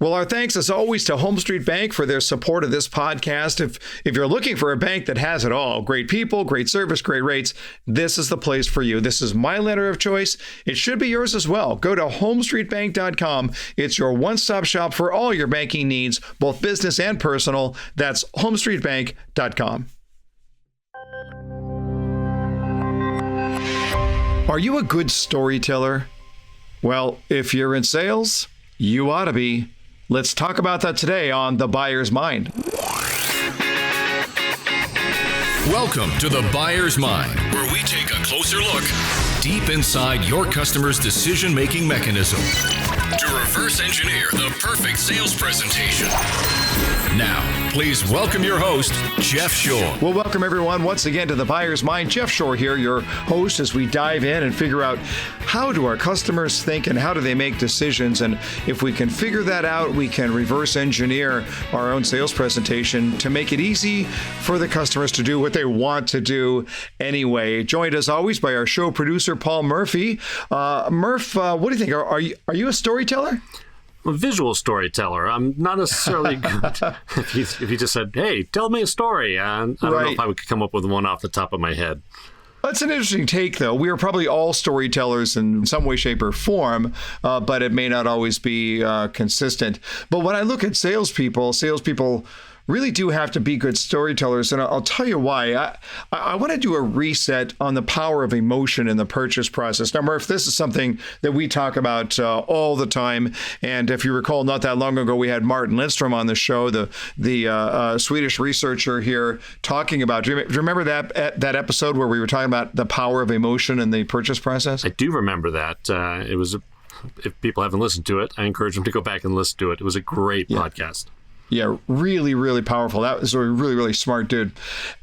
Well, our thanks as always to Home Street Bank for their support of this podcast. If you're looking for a bank that has it all, great people, great service, great rates, this is the place for you. This is my lender of choice. It should be yours as well. Go to homestreetbank.com. It's your one-stop shop for all your banking needs, both business and personal. That's homestreetbank.com. Are you a good storyteller? Well, if you're in sales, you ought to be. Let's talk about that today on The Buyer's Mind. Welcome to The Buyer's Mind, where we take a closer look deep inside your customer's decision-making mechanism to reverse engineer the perfect sales presentation. Now, please welcome your host, Jeff Shore. Well, welcome everyone once again to The Buyer's Mind. Jeff Shore here, your host, as we dive in and figure out how do our customers think and how do they make decisions. And if we can figure that out, we can reverse engineer our own sales presentation to make it easy for the customers to do what they want to do anyway. Joined as always by our show producer, Paul Murphy. Murph, what do you think? Are you a storyteller? I'm a visual storyteller. I'm not necessarily good. If you just said, hey, tell me a story, I don't know if I could come up with one off the top of my head. That's an interesting take, though. We are probably all storytellers in some way, shape, or form, but it may not always be consistent. But when I look at salespeople really do have to be good storytellers, and I'll tell you why. I want to do a reset on the power of emotion in the purchase process. Now, Murph, this is something that we talk about all the time, and if you recall, not that long ago, we had Martin Lindstrom on the show, the Swedish researcher here, talking about. Do you remember that episode where we were talking about the power of emotion in the purchase process? I do remember that. It was. If people haven't listened to it, I encourage them to go back and listen to it. It was a great podcast. Yeah, really, really powerful. That was a really, really smart dude.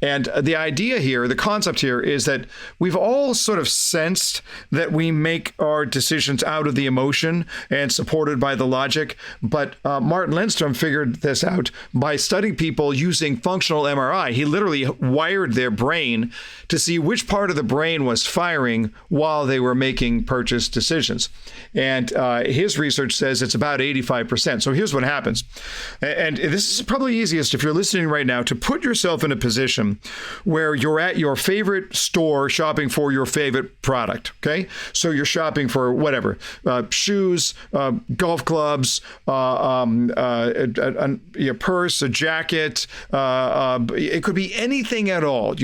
And the idea here, the concept here is that we've all sort of sensed that we make our decisions out of the emotion and supported by the logic. But Martin Lindstrom figured this out by studying people using functional MRI. He literally wired their brain to see which part of the brain was firing while they were making purchase decisions. And his research says it's about 85%. So here's what happens. And this is probably easiest if you're listening right now to put yourself in a position where you're at your favorite store shopping for your favorite product. Okay. So you're shopping for whatever, shoes, golf clubs, a purse, a jacket. It could be anything at all,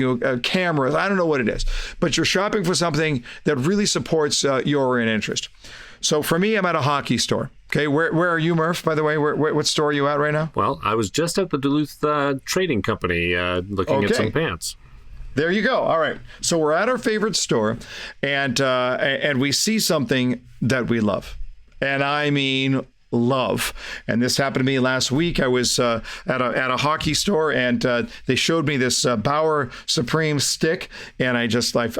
cameras. I don't know what it is, but you're shopping for something that really supports your interest. So for me, I'm at a hockey store. Okay, where are you, Murph, by the way? What store are you at right now? Well, I was just at the Duluth Trading Company looking at some pants. There you go. All right. So we're at our favorite store, and we see something that we love. And I mean love. And this happened to me last week. I was at a hockey store, and they showed me this Bauer Supreme stick, and I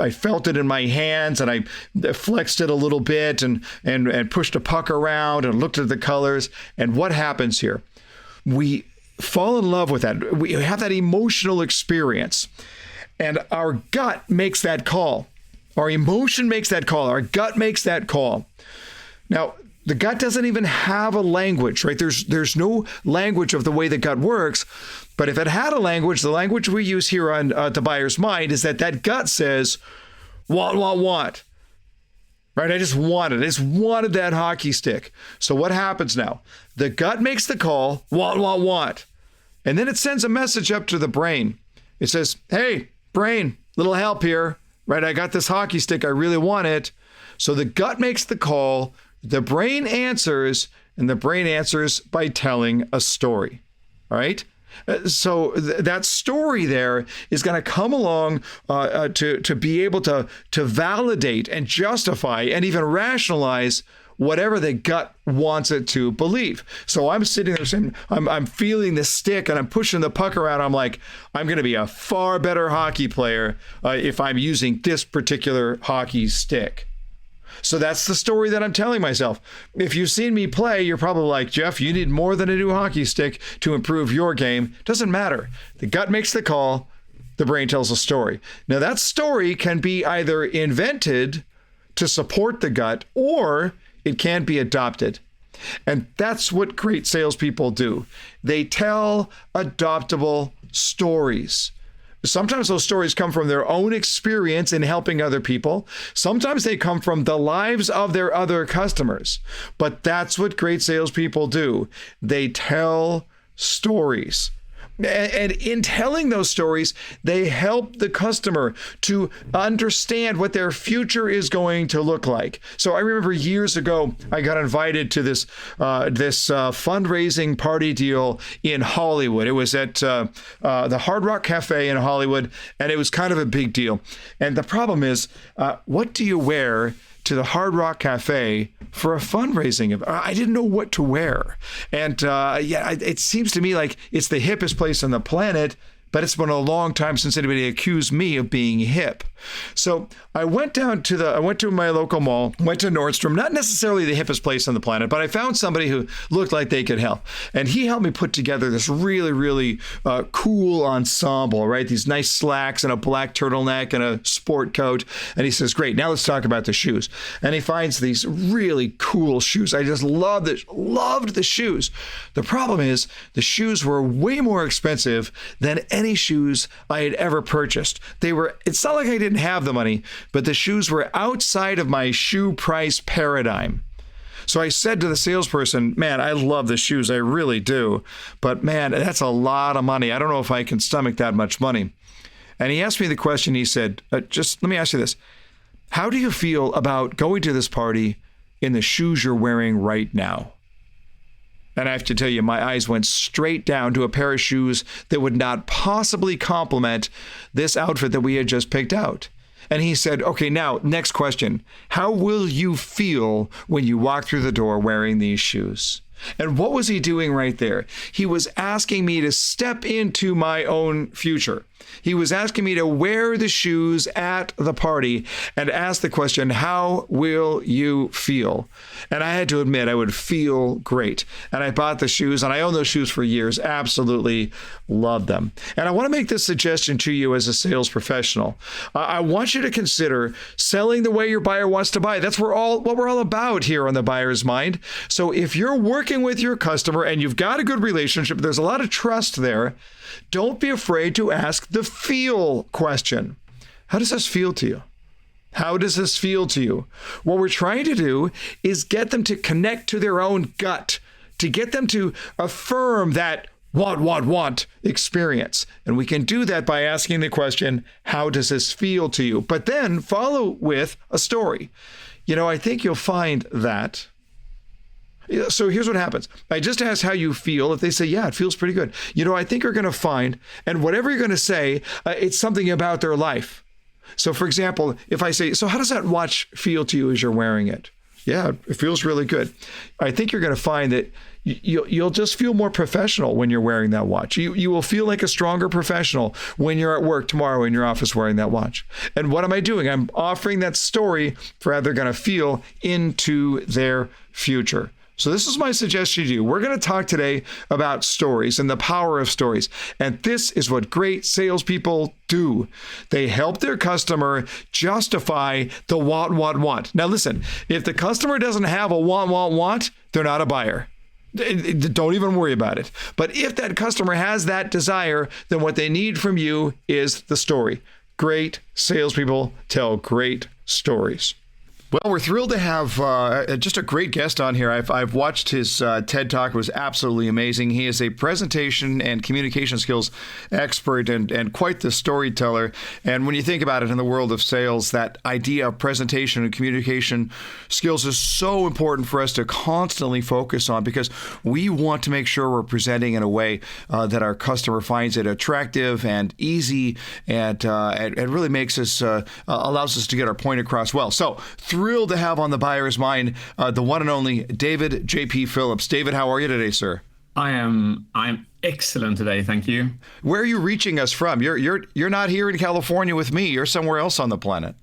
felt it in my hands, and I flexed it a little bit and pushed a puck around and looked at the colors. And what happens here? We fall in love with that. We have that emotional experience, and our gut makes that call. Our emotion makes that call. Our gut makes that call. Now, the gut doesn't even have a language, right? There's no language of the way the gut works. But if it had a language, the language we use here on The Buyer's Mind is that gut says, want. Right? I just wanted that hockey stick. So what happens now? The gut makes the call, want. And then it sends a message up to the brain. It says, hey, brain, little help here. Right? I got this hockey stick. I really want it. So the gut makes the call. The brain answers, and the brain answers by telling a story, all right? So that story there is going to come along to be able to validate and justify and even rationalize whatever the gut wants it to believe. So I'm sitting there saying, I'm feeling the stick and I'm pushing the puck around. I'm like, I'm going to be a far better hockey player if I'm using this particular hockey stick. So that's the story that I'm telling myself. If you've seen me play, you're probably like, Jeff, you need more than a new hockey stick to improve your game. Doesn't matter. The gut makes the call. The brain tells a story. Now, that story can be either invented to support the gut, or it can be adopted. And that's what great salespeople do. They tell adoptable stories. Sometimes those stories come from their own experience in helping other people. Sometimes they come from the lives of their other customers. But that's what great salespeople do. They tell stories. And in telling those stories, they help the customer to understand what their future is going to look like. So I remember years ago, I got invited to this fundraising party deal in Hollywood. It was at the Hard Rock Cafe in Hollywood, and it was kind of a big deal. And the problem is, what do you wear to the Hard Rock Cafe for a fundraising event? I didn't know what to wear. And it seems to me like it's the hippest place on the planet, but it's been a long time since anybody accused me of being hip. So I went to my local mall, went to Nordstrom, not necessarily the hippest place on the planet, but I found somebody who looked like they could help. And he helped me put together this really, really cool ensemble, right? These nice slacks and a black turtleneck and a sport coat. And he says, great, now let's talk about the shoes. And he finds these really cool shoes. I just loved the shoes. The problem is the shoes were way more expensive than any shoes I had ever purchased. It's not like I didn't have the money, but the shoes were outside of my shoe price paradigm. So I said to the salesperson, man, I love the shoes, I really do. But man, that's a lot of money. I don't know if I can stomach that much money. And he asked me the question, he said, just let me ask you this. How do you feel about going to this party in the shoes you're wearing right now? And I have to tell you, my eyes went straight down to a pair of shoes that would not possibly complement this outfit that we had just picked out. And he said, okay, now, next question. How will you feel when you walk through the door wearing these shoes? And what was he doing right there? He was asking me to step into my own future. He was asking me to wear the shoes at the party and ask the question, how will you feel? And I had to admit, I would feel great. And I bought the shoes, and I owned those shoes for years. Absolutely loved them. And I want to make this suggestion to you as a sales professional. I want you to consider selling the way your buyer wants to buy. That's what we're all about here on The Buyer's Mind. So if you're working with your customer and you've got a good relationship, there's a lot of trust there, don't be afraid to ask the feel question. How does this feel to you? How does this feel to you? What we're trying to do is get them to connect to their own gut, to get them to affirm that want experience. And we can do that by asking the question, how does this feel to you? But then follow with a story. I think you'll find that. So here's what happens. I just ask how you feel. If they say, yeah, it feels pretty good. I think you're going to find, and whatever you're going to say, it's something about their life. So for example, if I say, so how does that watch feel to you as you're wearing it? Yeah, it feels really good. I think you're going to find that you'll just feel more professional when you're wearing that watch. You will feel like a stronger professional when you're at work tomorrow in your office wearing that watch. And what am I doing? I'm offering that story for how they're going to feel into their future. So this is my suggestion to you. We're going to talk today about stories and the power of stories. And this is what great salespeople do. They help their customer justify the want. Now listen, if the customer doesn't have a want, they're not a buyer. Don't even worry about it. But if that customer has that desire, then what they need from you is the story. Great salespeople tell great stories. Well, we're thrilled to have just a great guest on here. I've watched his TED Talk. It was absolutely amazing. He is a presentation and communication skills expert and quite the storyteller. And when you think about it in the world of sales, that idea of presentation and communication skills is so important for us to constantly focus on, because we want to make sure we're presenting in a way that our customer finds it attractive and easy, and it really makes us allows us to get our point across well. So thrilled to have on The Buyer's Mind the one and only David JP Phillips. David, how are you today, sir? I'm excellent today, thank you. Where are you reaching us from? You're not here in California with me. You're somewhere else on the planet.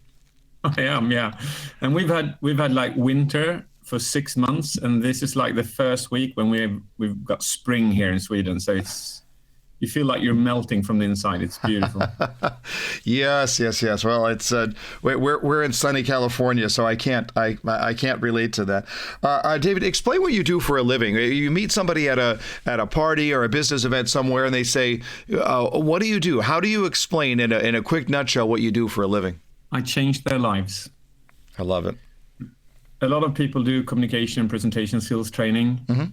I am, yeah. And we've had like winter for 6 months, and this is like the first week when we've got spring here in Sweden. So you feel like you're melting from the inside. It's beautiful. Yes. Well, it's we're in sunny California, so I can't relate to that. David, explain what you do for a living. You meet somebody at a party or a business event somewhere, and they say, "What do you do?" How do you explain in a quick nutshell what you do for a living? I change their lives. I love it. A lot of people do communication and presentation skills training. Mm-hmm.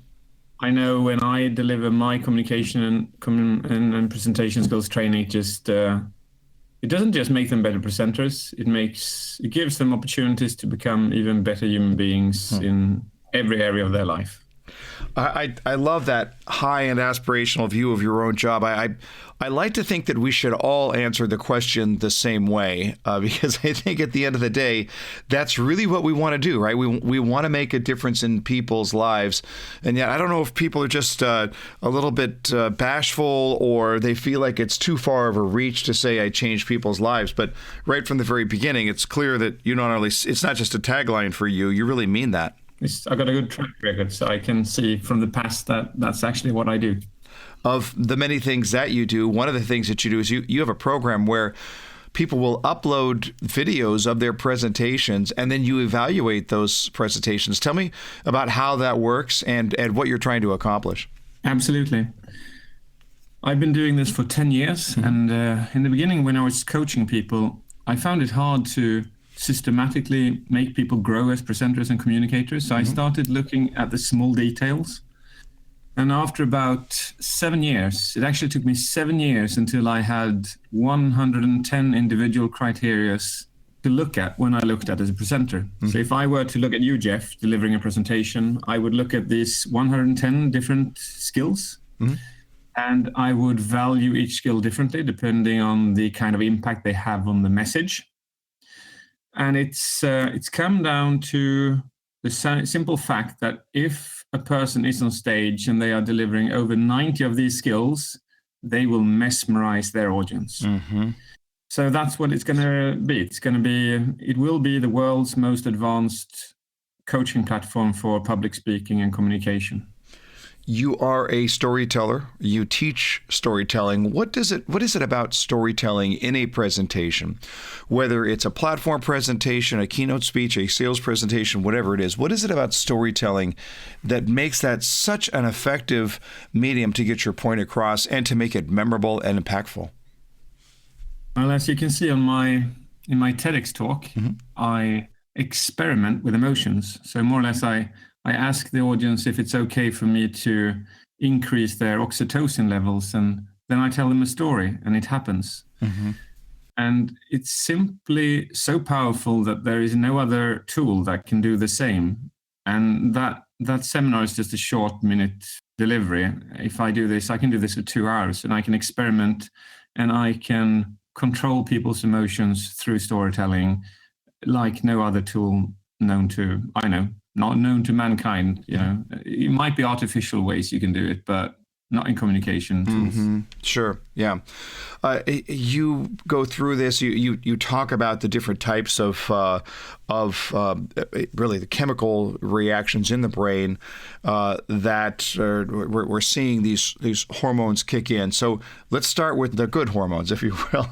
I know when I deliver my communication and presentation skills training, it doesn't just make them better presenters. It gives them opportunities to become even better human beings in every area of their life. I love that high and aspirational view of your own job. I like to think that we should all answer the question the same way, because I think at the end of the day, that's really what we want to do, right? We want to make a difference in people's lives. And yet I don't know if people are just a little bit bashful, or they feel like it's too far of a reach to say I change people's lives. But right from the very beginning, it's clear that it's not just a tagline for you. You really mean that. I've got a good track record, so I can see from the past that that's actually what I do. Of the many things that you do, one of the things that you do is you have a program where people will upload videos of their presentations, and then you evaluate those presentations. Tell me about how that works and what you're trying to accomplish. Absolutely. I've been doing this for 10 years, and in the beginning when I was coaching people, I found it hard to systematically make people grow as presenters and communicators. So I started looking at the small details. And after about 7 years, it actually took me 7 years until I had 110 individual criteria to look at when I looked at as a presenter. Mm-hmm. So if I were to look at you, Jeff, delivering a presentation, I would look at these 110 different skills. Mm-hmm. And I would value each skill differently depending on the kind of impact they have on the message. And it's come down to the simple fact that if a person is on stage and they are delivering over 90 of these skills, they will mesmerize their audience. Mm-hmm. So that's what it's going to be. It will be the world's most advanced coaching platform for public speaking and communication. You are a storyteller. You teach storytelling. What is it about storytelling in a presentation? Whether it's a platform presentation, a keynote speech, a sales presentation, whatever it is, what is it about storytelling that makes that such an effective medium to get your point across and to make it memorable and impactful? Well, as you can see in my TEDx talk, mm-hmm. I experiment with emotions. So more or less I ask the audience if it's okay for me to increase their oxytocin levels, and then I tell them a story, and it happens. Mm-hmm. And it's simply so powerful that there is no other tool that can do the same. And that seminar is just a short minute delivery. If I do this, I can do this for 2 hours, and I can experiment, and I can control people's emotions through storytelling like no other tool not known to mankind. It might be artificial ways you can do it, but not in communication tools. Mm-hmm. Sure. Yeah. You go through this. You talk about the different types of really the chemical reactions in the brain that we're seeing these hormones kick in. So let's start with the good hormones, if you will.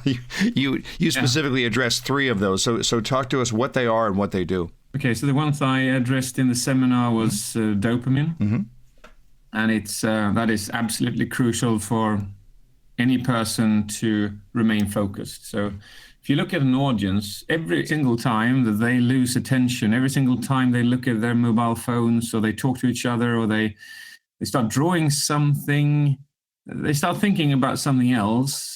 You specifically address 3 of those. So talk to us what they are and what they do. Okay, so the ones I addressed in the seminar was dopamine, mm-hmm. and that is absolutely crucial for any person to remain focused. So if you look at an audience, every single time that they lose attention, every single time they look at their mobile phones, or they talk to each other, or they start drawing something, they start thinking about something else,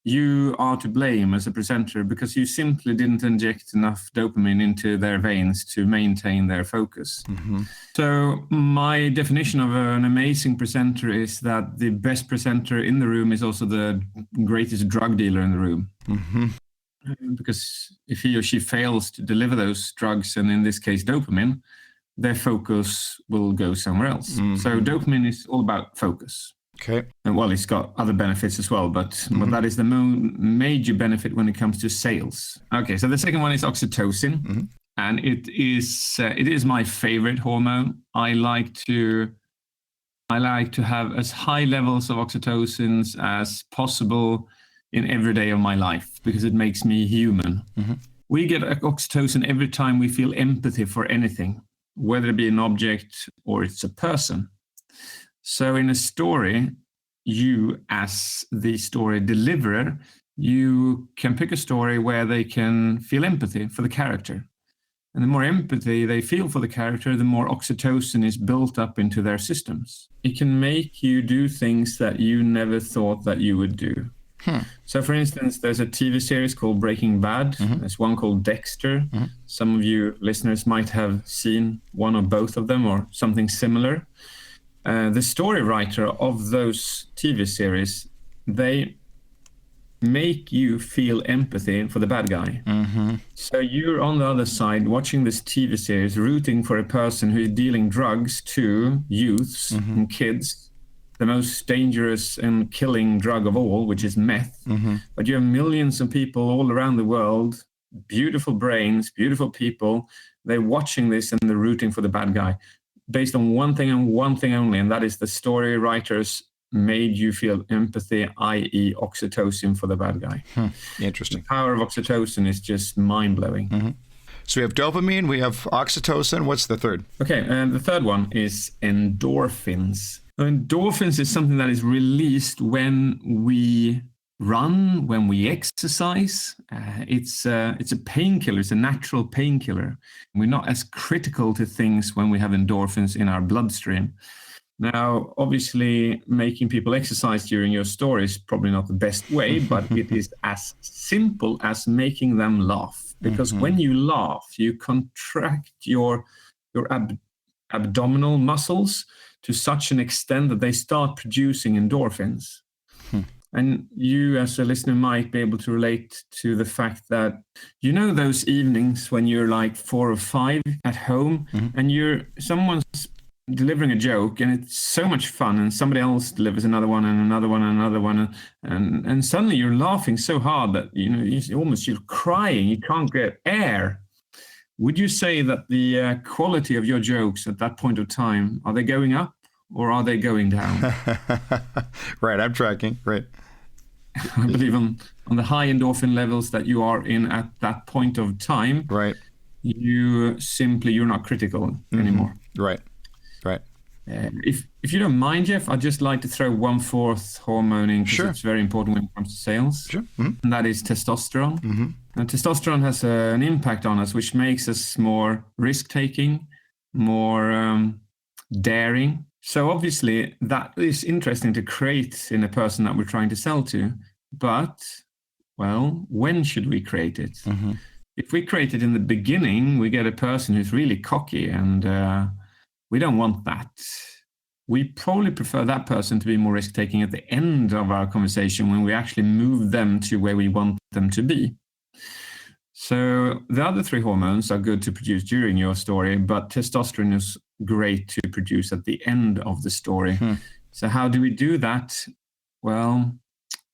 you are to blame as a presenter, because you simply didn't inject enough dopamine into their veins to maintain their focus. Mm-hmm. So my definition of an amazing presenter is that the best presenter in the room is also the greatest drug dealer in the room. Mm-hmm. Because if he or she fails to deliver those drugs, and in this case dopamine, their focus will go somewhere else. Mm-hmm. So dopamine is all about focus. Okay. And well, it's got other benefits as well, but that is the major benefit when it comes to sales. Okay, so the second one is oxytocin, mm-hmm. and it is my favorite hormone. I like to I like to have as high levels of oxytocins as possible in every day of my life because it makes me human. We get oxytocin every time we feel empathy for anything, whether it be an object or it's a person. So in a story, you as the story deliverer, you can pick a story where they can feel empathy for the character. And the more empathy they feel for the character, the more oxytocin is built up into their systems. It can make you do things that you never thought that you would do. So for instance, there's a TV series called Breaking Bad. There's one called Dexter. Some of you listeners might have seen one or both of them or something similar. The story writer of those TV series, they make you feel empathy for the bad guy. So you're on the other side watching this TV series, rooting for a person who is dealing drugs to youths and kids, the most dangerous and killing drug of all, which is meth. But you have millions of people all around the world, beautiful brains, beautiful people. They're watching this and they're rooting for the bad guy based on one thing and one thing only, and that is the story writers made you feel empathy, i.e. oxytocin for the bad guy. Interesting. The power of oxytocin is just mind-blowing. So we have dopamine, we have oxytocin. What's the third? Okay, and the third one is endorphins. Endorphins is something that is released when we run, when we exercise. It's a painkiller. It's a natural painkiller. We're not as critical to things when we have endorphins in our bloodstream. Now, obviously, making people exercise during your story is probably not the best way, but it is as simple as making them laugh. Because when you laugh, you contract your abdominal muscles to such an extent that they start producing endorphins. And you, as a listener, might be able to relate to the fact that, you know, those evenings when you're like 4 or 5 at home and someone's delivering a joke and it's so much fun and somebody else delivers another one and another one and another one and suddenly you're laughing so hard that you're crying, you can't get air. Would you say that the quality of your jokes at that point of time, are they going up or are they going down? Right, I'm tracking, right. I believe on the high endorphin levels that you are in at that point of time, right, you're not critical anymore. Right. If you don't mind, Jeff, I'd just like to throw one fourth hormone in because it's very important when it comes to sales. And that is testosterone. And testosterone has an impact on us, which makes us more risk-taking, more daring. So obviously that is interesting to create in a person that we're trying to sell to. But, well, when should we create it? If we create it in the beginning, we get a person who's really cocky and we don't want that. We probably prefer that person to be more risk-taking at the end of our conversation when we actually move them to where we want them to be. So the other 3 hormones are good to produce during your story, but testosterone is great to produce at the end of the story. So how do we do that? Well,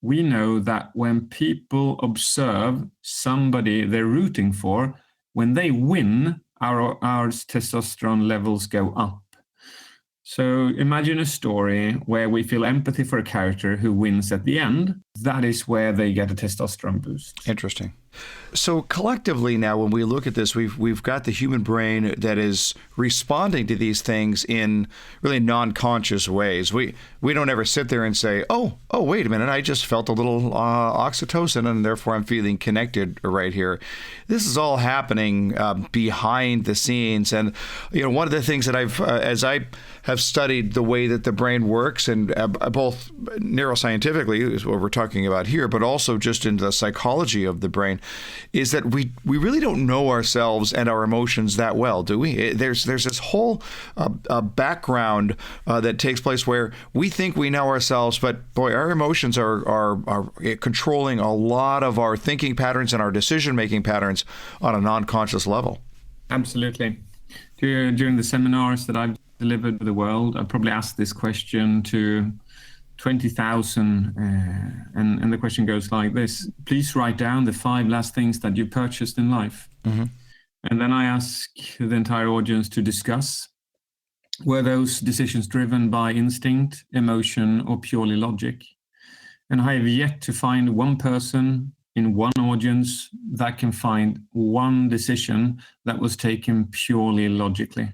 we know that when people observe somebody they're rooting for, when they win, our testosterone levels go up. So imagine a story where we feel empathy for a character who wins at the end. That is where they get a testosterone boost. Interesting. So collectively now, when we look at this, we've got the human brain that is responding to these things in really non-conscious ways. We don't ever sit there and say, oh, wait a minute, I just felt a little oxytocin and therefore I'm feeling connected right here. This is all happening behind the scenes. And one of the things that as I have studied the way that the brain works, and both neuroscientifically is what we're talking about here, but also just in the psychology of the brain, is that we really don't know ourselves and our emotions that well, do we? There's this whole background that takes place where we think we know ourselves, but boy, our emotions are controlling a lot of our thinking patterns and our decision-making patterns on a non-conscious level. Absolutely. During the seminars that I've delivered to the world, I probably asked this question to 20,000, and the question goes like this: please write down the 5 last things that you purchased in life. And then I ask the entire audience to discuss. Were those decisions driven by instinct, emotion, or purely logic? And I have yet to find one person in one audience that can find one decision that was taken purely logically.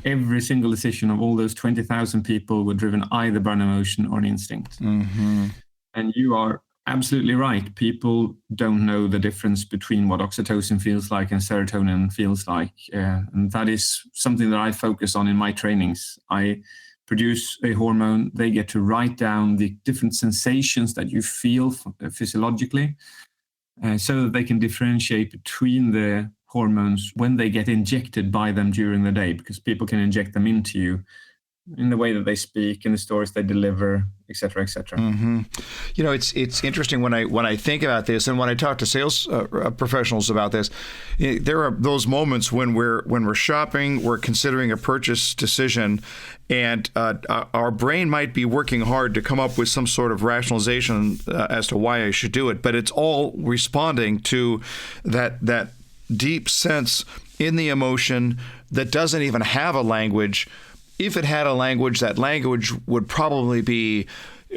Every single decision of all those 20,000 people were driven either by an emotion or an instinct. And you are absolutely right. People don't know the difference between what oxytocin feels like and serotonin feels like. And that is something that I focus on in my trainings. I produce a hormone. They get to write down the different sensations that you feel physiologically, so that they can differentiate between the hormones when they get injected by them during the day, because people can inject them into you in the way that they speak, in the stories they deliver, et cetera, et cetera. You know, it's interesting when I think about this, and when I talk to sales professionals about this. There are those moments when we're shopping, we're considering a purchase decision, and our brain might be working hard to come up with some sort of rationalization as to why I should do it, but it's all responding to that deep sense in the emotion that doesn't even have a language. If it had a language, that language would probably be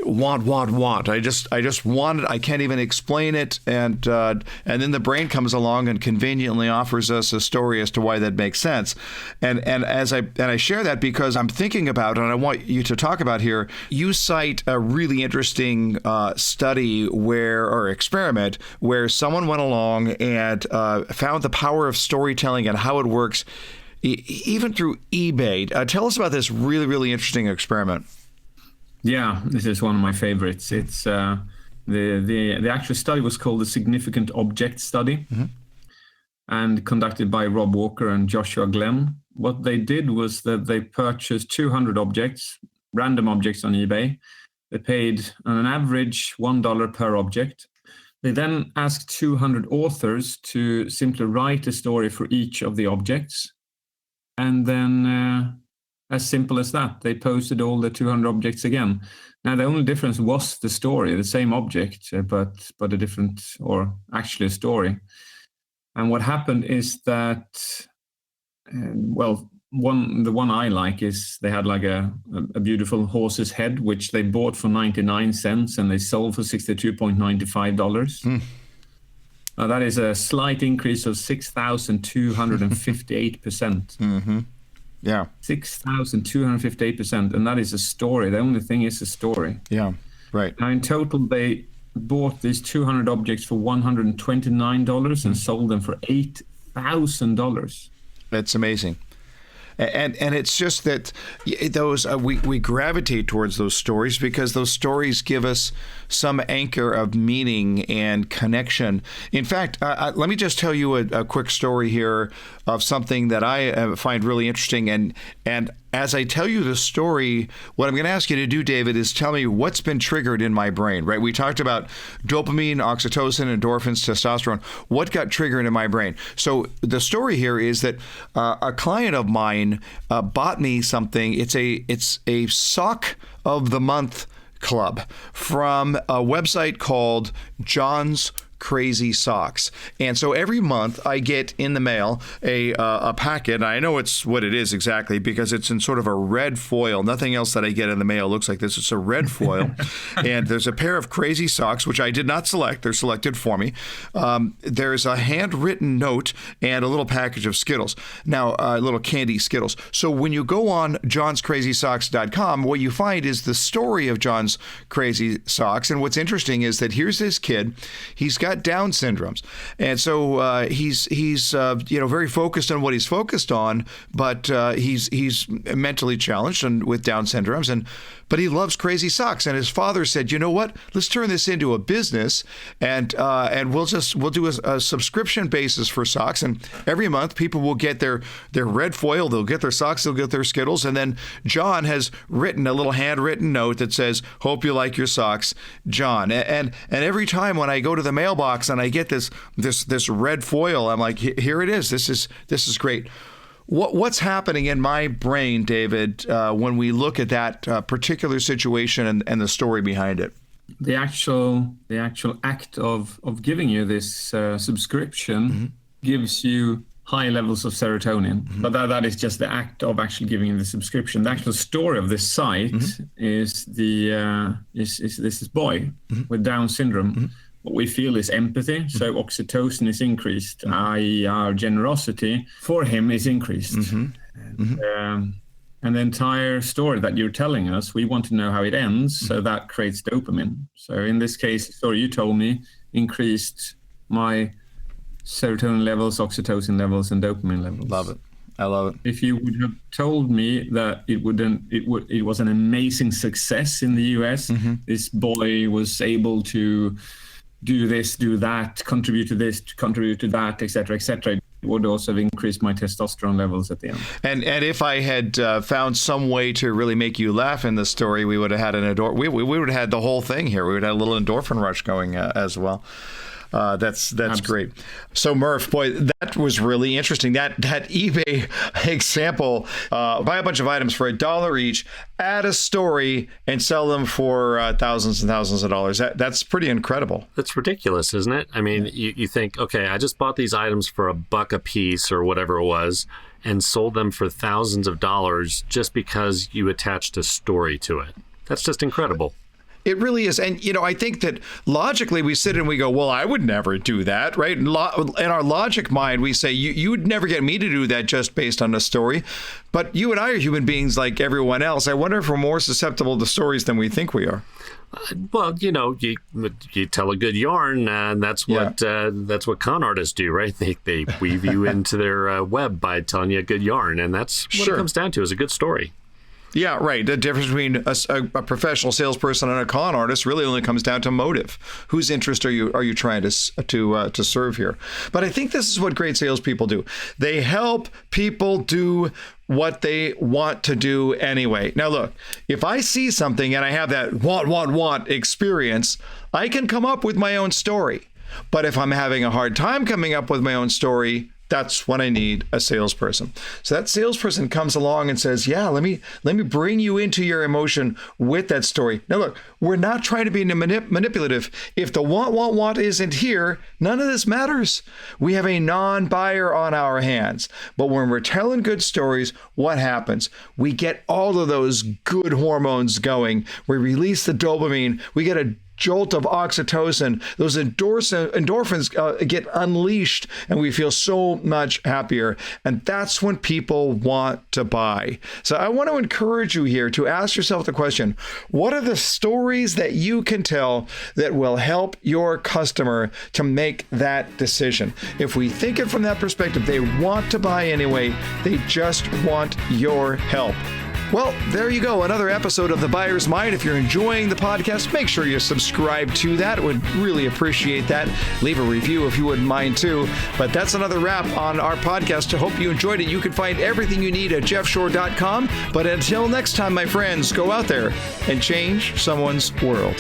want. I just want it. I can't even explain it. And then the brain comes along and conveniently offers us a story as to why that makes sense. And I share that because I'm thinking about, and I want you to talk about here, you cite a really interesting study or experiment where someone went along and found the power of storytelling and how it works even through eBay. Tell us about this really, really interesting experiment. Yeah, this is one of my favorites. It's the actual study was called the Significant Object Study, and conducted by Rob Walker and Joshua Glenn. What they did was that they purchased 200 objects, random objects on eBay. They paid on an average $1 per object. They then asked 200 authors to simply write a story for each of the objects. And then, as simple as that, they posted all the 200 objects again. Now, the only difference was the story, the same object, but a different, or actually a story. And what happened is that, the one I like is they had like a beautiful horse's head, which they bought for 99 cents and they sold for $62.95. That is a slight increase of 6,258%. Yeah. 6,258%. And that is a story. The only thing is a story. Yeah, right. Now, in total, they bought these 200 objects for $129 and sold them for $8,000. That's amazing. And it's just that those we gravitate towards those stories because those stories give us some anchor of meaning and connection. In fact, let me just tell you a quick story here of something that I find really interesting. And as I tell you the story, what I'm going to ask you to do, David, is tell me what's been triggered in my brain, right? We talked about dopamine, oxytocin, endorphins, testosterone. What got triggered in my brain? So the story here is that a client of mine bought me something. It's a sock of the month club from a website called John's Crazy Socks. And so every month I get in the mail a packet. And I know it's what it is exactly because it's in sort of a red foil. Nothing else that I get in the mail looks like this. It's a red foil. And there's a pair of crazy socks, which I did not select. They're selected for me. There's a handwritten note and a little package of Skittles. Now, little candy Skittles. So when you go on johnscrazysocks.com, what you find is the story of John's Crazy Socks. And what's interesting is that here's this kid. He's got Down syndromes, and so he's very focused on what he's focused on, but he's mentally challenged and with Down syndromes, but he loves crazy socks. And his father said, you know what? Let's turn this into a business, and we'll do a subscription basis for socks, and every month people will get their red foil, they'll get their socks, they'll get their Skittles, and then John has written a little handwritten note that says, "Hope you like your socks, John." And every time when I go to the mailbox and I get this red foil, I'm like, here it is. This is great. What's happening in my brain, David, when we look at that particular situation and the story behind it? The actual act of giving you this subscription gives you high levels of serotonin. But that is just the act of actually giving the subscription. The actual story of this site is this boy with Down syndrome. What we feel is empathy. So oxytocin is increased, i.e. our generosity for him is increased. And the entire story that you're telling us, we want to know how it ends. So that creates dopamine. So in this case, the story you told me increased my serotonin levels, oxytocin levels, and dopamine levels. Love it. I love it. If you would have told me that it was an amazing success in the US, this boy was able to do this, do that, contribute to this, contribute to that, etc., etc., it would also have increased my testosterone levels at the end. And if I had found some way to really make you laugh in the story, we would have had we would have had the whole thing here. We would have had a little endorphin rush going as well. That's great. So Murph, boy, that was really interesting. That eBay example, buy a bunch of items for $1 each, add a story, and sell them for thousands and thousands of dollars. That's pretty incredible. That's ridiculous, isn't it? I mean, you think, okay, I just bought these items for $1 a piece or whatever it was, and sold them for thousands of dollars just because you attached a story to it. That's just incredible. It really is. And, I think that logically we sit and we go, well, I would never do that, right? In our logic mind, we say, you would never get me to do that just based on a story. But you and I are human beings like everyone else. I wonder if we're more susceptible to stories than we think we are. Well, you tell a good yarn, and that's what con artists do, right? They weave you into their web by telling you a good yarn, and that's what it comes down to, is a good story. Yeah, right. The difference between a professional salesperson and a con artist really only comes down to motive. Whose interest are you trying to serve here? But I think this is what great salespeople do. They help people do what they want to do anyway. Now, look, if I see something and I have that want experience, I can come up with my own story. But if I'm having a hard time coming up with my own story, that's when I need a salesperson. So that salesperson comes along and says, yeah, let me bring you into your emotion with that story. Now, look, we're not trying to be manipulative. If the want isn't here, none of this matters. We have a non-buyer on our hands. But when we're telling good stories, what happens? We get all of those good hormones going. We release the dopamine. We get a jolt of oxytocin. Those endorphins get unleashed, and we feel so much happier. And that's when people want to buy. So I want to encourage you here to ask yourself the question, what are the stories that you can tell that will help your customer to make that decision? If we think it from that perspective, they want to buy anyway. They just want your help. Well, there you go. Another episode of The Buyer's Mind. If you're enjoying the podcast, make sure you subscribe to that. I would really appreciate that. Leave a review if you wouldn't mind too. But that's another wrap on our podcast. I hope you enjoyed it. You can find everything you need at jeffshore.com. But until next time, my friends, go out there and change someone's world.